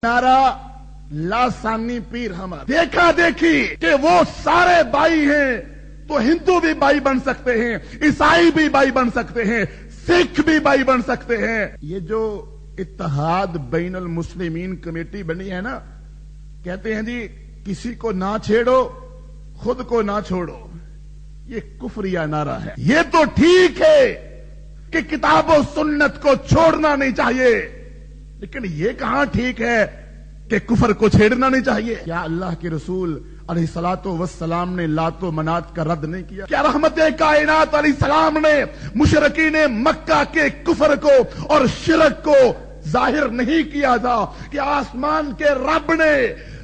نارا لاسانی پیر ہمارا دیکھا دیکھی کہ وہ سارے بھائی ہیں تو ہندو بھی بھائی بن سکتے ہیں، عیسائی بھی بھائی بن سکتے ہیں، سکھ بھی بھائی بن سکتے ہیں۔ یہ جو اتحاد بین المسلمین کمیٹی بنی ہے نا، کہتے ہیں جی کسی کو نہ چھیڑو خود کو نہ چھوڑو، یہ کفریہ نعرہ ہے۔ یہ تو ٹھیک ہے کہ کتاب و سنت کو چھوڑنا نہیں چاہیے، لیکن یہ کہاں ٹھیک ہے کہ کفر کو چھیڑنا نہیں چاہیے؟ کیا اللہ کے رسول علیہ الصلوۃ والسلام نے لات و منات کا رد نہیں کیا؟ کیا رحمت کائنات علیہ السلام نے مشرکین مکہ کے کفر کو اور شرک کو ظاہر نہیں کیا تھا؟ کہ آسمان کے رب نے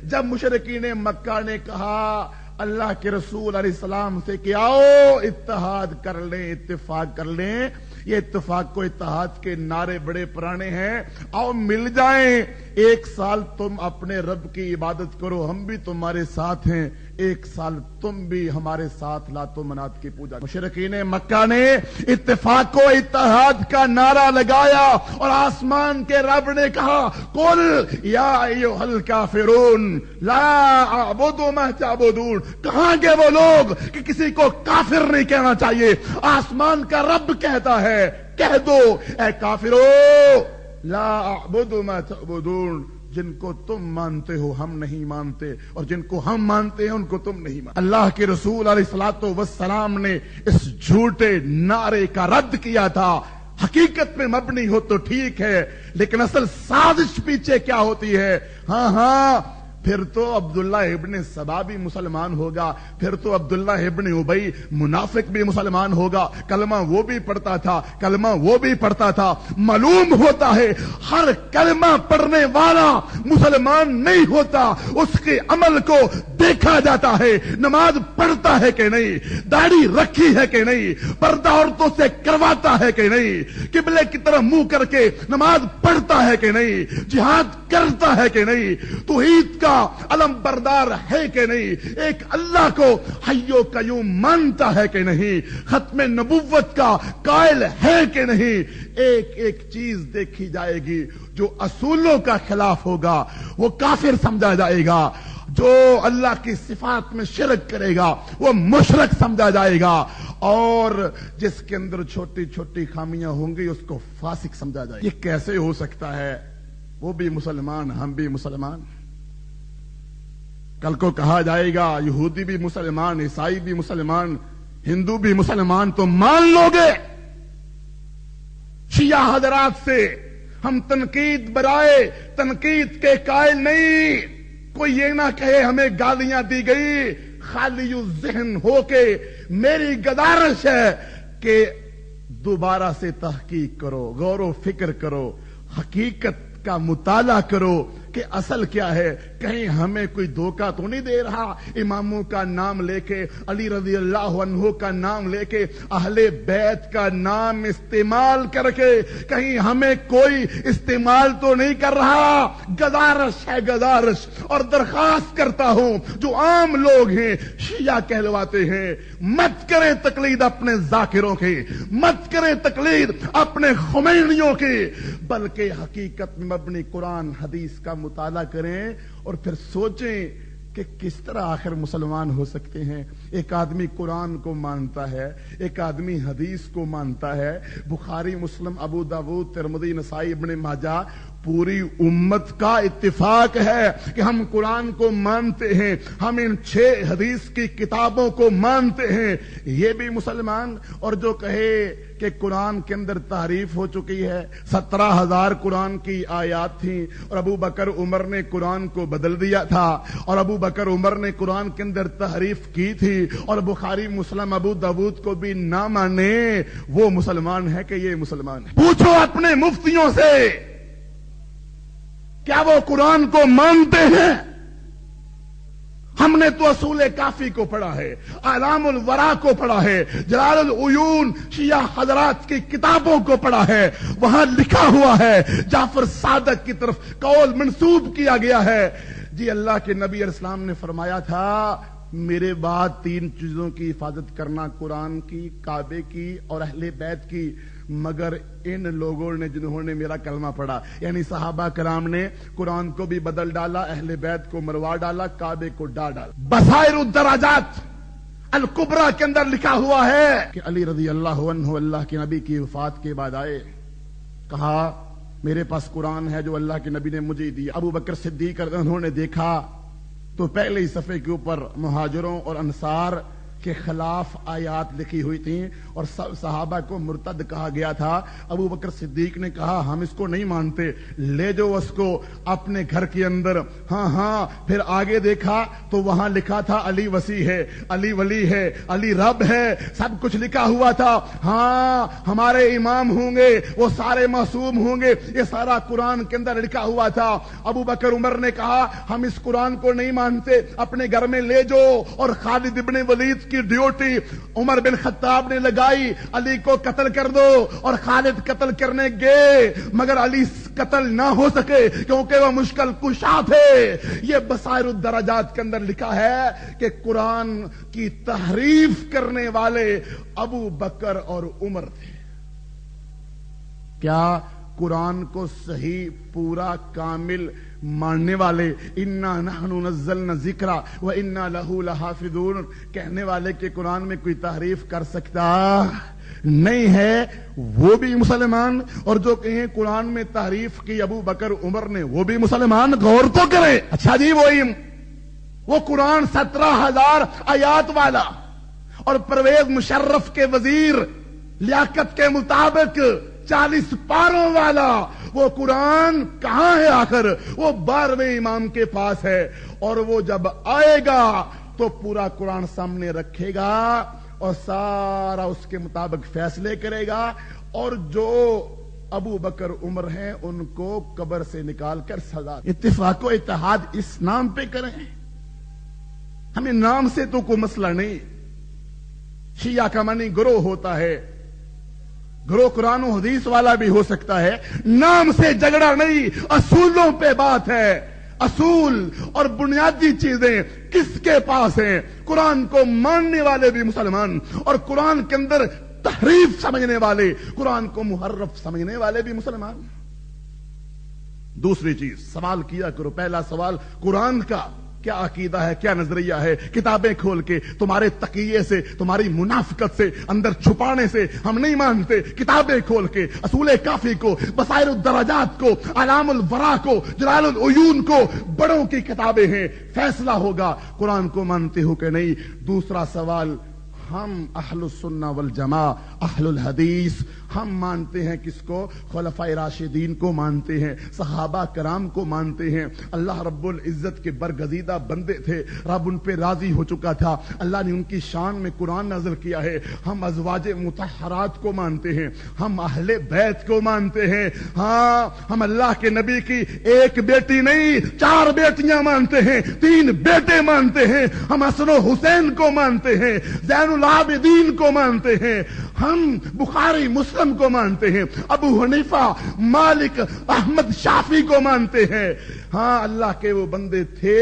جب مشرکین مکہ نے کہا اللہ کے رسول علیہ السلام سے کہ آؤ اتحاد کر لیں، اتفاق کر لیں، یہ اتفاق کو اتحاد کے نعرے بڑے پرانے ہیں، آؤ مل جائیں، 1 سال تم اپنے رب کی عبادت کرو، ہم بھی تمہارے ساتھ ہیں، 1 سال تم بھی ہمارے ساتھ لات و منات کی پوجا۔ مشرکین مکہ نے اتفاق و اتحاد کا نعرہ لگایا اور آسمان کے رب نے کہا قل یا ایھا الکافرون لا اعبد ما تعبدون۔ کہاں گئے وہ لوگ کہ کسی کو کافر نہیں کہنا چاہیے؟ آسمان کا رب کہتا ہے کہہ دو اے کافرو لا اعبد ما تعبدون، جن کو تم مانتے ہو ہم نہیں مانتے، اور جن کو ہم مانتے ہیں ان کو تم نہیں مانتے۔ اللہ کے رسول علیہ الصلوۃ والسلام نے اس جھوٹے نعرے کا رد کیا تھا۔ حقیقت میں مبنی ہو تو ٹھیک ہے، لیکن اصل سازش پیچھے کیا ہوتی ہے؟ ہاں پھر تو عبداللہ ابن سبا بھی مسلمان ہوگا، پھر تو عبداللہ ابن ابی منافق بھی مسلمان ہوگا، کلمہ وہ بھی پڑھتا تھا، کلمہ وہ بھی پڑھتا تھا۔ معلوم ہوتا ہے ہر کلمہ پڑھنے والا مسلمان نہیں ہوتا، اس کے عمل کو دیکھا جاتا ہے، نماز پڑھتا ہے کہ نہیں، داڑھی رکھی ہے کہ نہیں، پردہ عورتوں سے کرواتا ہے کہ نہیں، قبلے کی طرف منہ کر کے نماز پڑھتا ہے کہ نہیں، جہاد کرتا ہے کہ نہیں، توحید کا علم بردار ہے کہ نہیں، ایک اللہ کو حی و قیوم مانتا ہے کہ نہیں، ختم نبوت کا قائل ہے کہ نہیں۔ ایک ایک چیز دیکھی جائے گی، جو اصولوں کا خلاف ہوگا وہ کافر سمجھا جائے گا، جو اللہ کی صفات میں شرک کرے گا وہ مشرک سمجھا جائے گا، اور جس کے اندر چھوٹی چھوٹی خامیاں ہوں گی اس کو فاسق سمجھا جائے گا۔ یہ کیسے ہو سکتا ہے؟ وہ بھی مسلمان ہم بھی مسلمان، کل کو کہا جائے گا یہودی بھی مسلمان، عیسائی بھی مسلمان، ہندو بھی مسلمان، تو مان لو گے؟ شیعہ حضرات سے ہم تنقید برائے تنقید کے قائل نہیں، کوئی یہ نہ کہے ہمیں گالیاں دی گئی، خالی ذہن ہو کے میری گزارش ہے کہ دوبارہ سے تحقیق کرو، غور و فکر کرو، حقیقت کا مطالعہ کرو کہ اصل کیا ہے۔ کہیں ہمیں کوئی دھوکہ تو نہیں دے رہا، اماموں کا نام لے کے، علی رضی اللہ عنہ کا نام لے کے، اہل بیت کا نام استعمال کر کے کہیں ہمیں کوئی استعمال تو نہیں کر رہا؟ گزارش ہے گزارش، اور درخواست کرتا ہوں جو عام لوگ ہیں شیعہ کہلواتے ہیں، مت کریں تقلید اپنے ذاکروں کی، مت کریں تقلید اپنے خمینیوں کی، بلکہ حقیقت میں مبنی قرآن حدیث کا مطالعہ کریں اور پھر سوچیں کہ کس طرح آخر مسلمان ہو سکتے ہیں۔ ایک آدمی قرآن کو مانتا ہے، ایک آدمی حدیث کو مانتا ہے، بخاری مسلم ابو داؤد ترمذی نسائی ابن ماجہ، پوری امت کا اتفاق ہے کہ ہم قرآن کو مانتے ہیں، ہم ان 6 حدیث کی کتابوں کو مانتے ہیں، یہ بھی مسلمان۔ اور جو کہے کہ قرآن کے اندر تحریف ہو چکی ہے، 17,000 قرآن کی آیات تھیں اور ابو بکر عمر نے قرآن کو بدل دیا تھا، اور ابو بکر عمر نے قرآن کے اندر تحریف کی تھی، اور بخاری مسلم ابو داؤد کو بھی نہ مانے، وہ مسلمان ہے کہ یہ مسلمان ہے؟ پوچھو اپنے مفتیوں سے کیا وہ قرآن کو مانتے ہیں؟ ہم نے تو اصول کافی کو پڑھا ہے، اعلام الورا کو پڑھا ہے، جلال العیون شیعہ حضرات کی کتابوں کو پڑھا ہے، وہاں لکھا ہوا ہے، جعفر صادق کی طرف قول منسوب کیا گیا ہے، جی اللہ کے نبی علیہ السلام نے فرمایا تھا میرے بعد 3 چیزوں کی حفاظت کرنا، قرآن کی، کعبے کی اور اہل بیت کی۔ مگر ان لوگوں نے جنہوں نے میرا کلمہ پڑھا، یعنی صحابہ کرام نے قرآن کو بھی بدل ڈالا، اہل بیت کو مروا ڈالا، کعبے کو ڈا ڈالا۔ بصائر الدراجات الکبریٰ کے اندر لکھا ہوا ہے کہ علی رضی اللہ عنہ اللہ کے نبی کی وفات کے بعد آئے، کہا میرے پاس قرآن ہے جو اللہ کے نبی نے مجھے دیا۔ ابو بکر صدیق انہوں نے دیکھا تو پہلے ہی صفحے کے اوپر مہاجروں اور انصار کے خلاف آیات لکھی ہوئی تھیں اور صحابہ کو مرتد کہا گیا تھا۔ ابو بکر صدیق نے کہا ہم اس کو نہیں مانتے، لے جو اس کو اپنے گھر کے اندر۔ ہاں پھر آگے دیکھا تو وہاں لکھا تھا علی وسیع ہے، علی ولی ہے، علی رب ہے، سب کچھ لکھا ہوا تھا۔ ہاں ہمارے امام ہوں گے، وہ سارے معصوم ہوں گے، یہ سارا قرآن کے اندر لکھا ہوا تھا۔ ابو بکر عمر نے کہا ہم اس قرآن کو نہیں مانتے، اپنے گھر میں لے جو، اور خالد ابن ولید کی ڈیوٹی عمر بن خطاب نے لگائی، علی کو قتل کر دو، اور خالد قتل کرنے گئے مگر علی قتل نہ ہو سکے کیونکہ وہ مشکل کشا تھے۔ یہ بصائر الدرجات کے اندر لکھا ہے کہ قرآن کی تحریف کرنے والے ابو بکر اور عمر تھے۔ کیا قرآن کو صحیح پورا کامل ماننے والے انا نحن نزلنا الذکر و انا لہ لحافظون کہنے والے کہ قرآن میں کوئی تحریف کر سکتا نہیں ہے، وہ بھی مسلمان، اور جو کہیں قرآن میں تحریف کی ابو بکر عمر نے وہ بھی مسلمان، غور تو کرے۔ اچھا جی وہ قرآن 17,000 آیات والا اور پرویز مشرف کے وزیر لیاقت کے مطابق 40 پاروں والا وہ قرآن کہاں ہے آخر؟ وہ 12ویں امام کے پاس ہے، اور وہ جب آئے گا تو پورا قرآن سامنے رکھے گا اور سارا اس کے مطابق فیصلے کرے گا، اور جو ابو بکر عمر ہیں ان کو قبر سے نکال کر سزا۔ اتفاق و اتحاد اس نام پہ کریں، ہمیں نام سے تو کوئی مسئلہ نہیں۔ شیعہ کا معنی گروہ ہوتا ہے، گروہ قرآن و حدیث والا بھی ہو سکتا ہے، نام سے جھگڑا نہیں، اصولوں پہ بات ہے۔ اصول اور بنیادی چیزیں کس کے پاس ہیں؟ قرآن کو ماننے والے بھی مسلمان، اور قرآن کے اندر تحریف سمجھنے والے، قرآن کو محرف سمجھنے والے بھی مسلمان۔ دوسری چیز سوال کیا کرو، پہلا سوال قرآن کا کیا عقیدہ ہے، کیا نظریہ ہے؟ کتابیں کھول کے تمہارے تقیے سے، تمہاری منافقت سے، اندر چھپانے سے ہم نہیں مانتے۔ کتابیں کھول کے اصول کافی کو، بصائر الدرجات کو، علام الورا کو، جلال العیون کو، بڑوں کی کتابیں ہیں، فیصلہ ہوگا قرآن کو مانتے ہو کہ نہیں۔ دوسرا سوال، ہم اہل السنہ والجماع، اہل الحدیث، ہم مانتے ہیں کس کو؟ خلفائے راشدین کو مانتے ہیں، صحابہ کرام کو مانتے ہیں۔ اللہ رب العزت کے برگزیدہ بندے تھے، رب ان پہ راضی ہو چکا تھا، اللہ نے ان کی شان میں قرآن نازل کیا ہے۔ ہم ازواج مطہرات کو مانتے ہیں، ہم اہل بیت کو مانتے ہیں۔ ہاں ہم اللہ کے نبی کی ایک بیٹی نہیں 4 بیٹیاں مانتے ہیں، 3 بیٹے مانتے ہیں۔ ہم حسن و حسین کو مانتے ہیں، زین العابدین کو مانتے ہیں، ہم بخاری مسلم کو مانتے ہیں، ابو حنیفہ مالک احمد شافعی کو مانتے ہیں۔ ہاں اللہ کے وہ بندے تھے،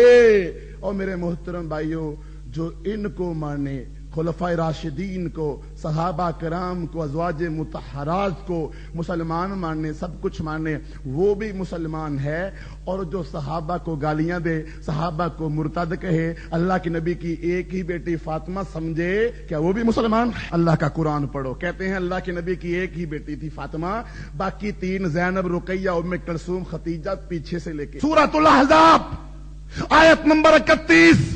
اور میرے محترم بھائیوں جو ان کو مانے، خلفائے راشدین کو، صحابہ کرام کو، ازواج مطہرات کو مسلمان ماننے، سب کچھ ماننے، وہ بھی مسلمان ہے۔ اور جو صحابہ کو گالیاں دے، صحابہ کو مرتد کہے، اللہ کے نبی کی ایک ہی بیٹی فاطمہ سمجھے، کیا وہ بھی مسلمان؟ اللہ کا قرآن پڑھو، کہتے ہیں اللہ کے نبی کی ایک ہی بیٹی تھی فاطمہ، باقی 3 زینب، رقیہ، ام کلثوم، ختیجہ پیچھے سے لے کے۔ سورۃ الاحزاب آیت نمبر 31